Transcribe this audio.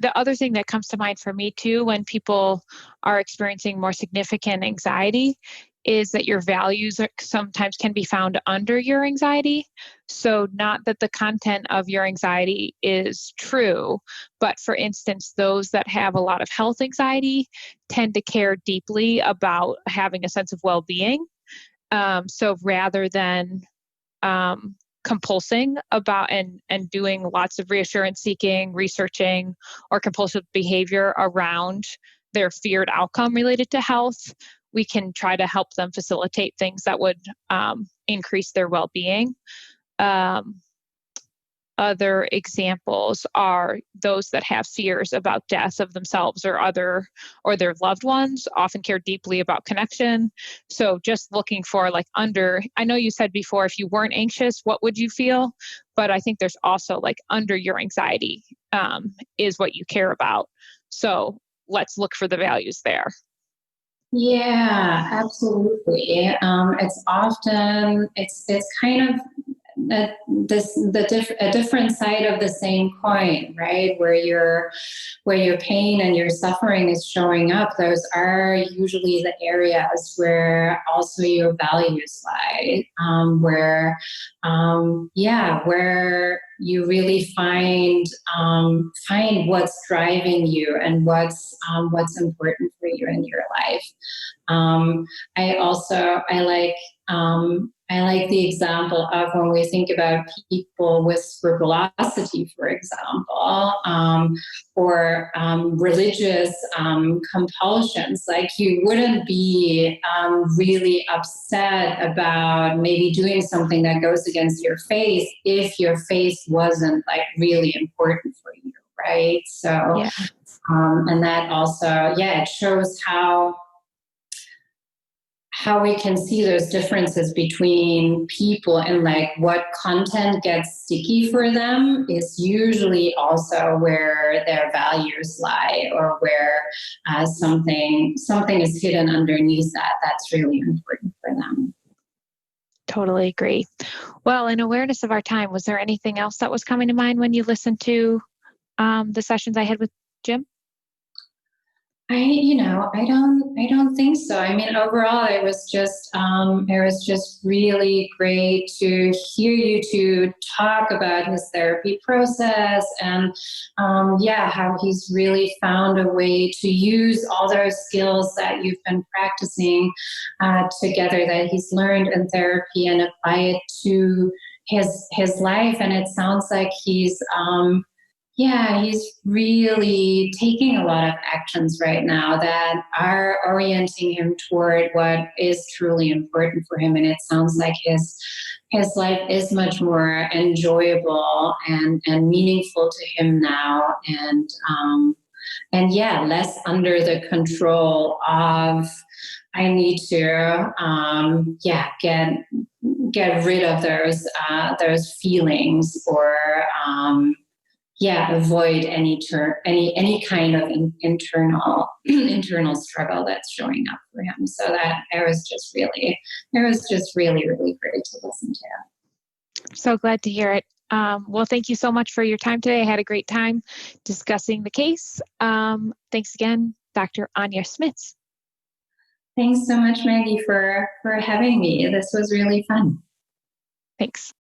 the other thing that comes to mind for me too, when people are experiencing more significant anxiety, is that your values sometimes can be found under your anxiety. So, not that the content of your anxiety is true, but for instance, those that have a lot of health anxiety tend to care deeply about having a sense of well being. So, rather than compulsing about and doing lots of reassurance seeking, researching, or compulsive behavior around their feared outcome related to health, we can try to help them facilitate things that would increase their well-being. Um, Other examples are those that have fears about death of themselves or their loved ones often care deeply about connection. So just looking for like I know you said before, if you weren't anxious, what would you feel? But I think there's also like under your anxiety is what you care about. So let's look for the values there. Yeah, absolutely. It's kind of a different side of the same coin, right? Where your pain and your suffering is showing up. Those are usually the areas where also your values lie, where you really find what's driving you and what's important for you in your life. Um, I also I like the example of when we think about people with scrupulosity, for example, or religious compulsions. Like you wouldn't be really upset about maybe doing something that goes against your faith if your faith wasn't like really important for you, right? So, Yeah, and that also, yeah, it shows how we can see those differences between people and like what content gets sticky for them is usually also where their values lie, or where something is hidden underneath that's really important for them. totally agree. Well, in awareness of our time, was there anything else that was coming to mind when you listened to the sessions I had with Jim? I don't think so. I mean, overall, it was just really great to hear you to talk about his therapy process and, how he's really found a way to use all those skills that you've been practicing together, that he's learned in therapy, and apply it to his life. And it sounds like he's really taking a lot of actions right now that are orienting him toward what is truly important for him. And it sounds like his life is much more enjoyable and meaningful to him now. And less under the control of I need to get rid of those feelings, or avoid any kind of internal struggle that's showing up for him. So that it was just really, really great to listen to. So glad to hear it. Well, thank you so much for your time today. I had a great time discussing the case. Thanks again, Dr. Anya Smits. Thanks so much, Maggie, for having me. This was really fun. Thanks.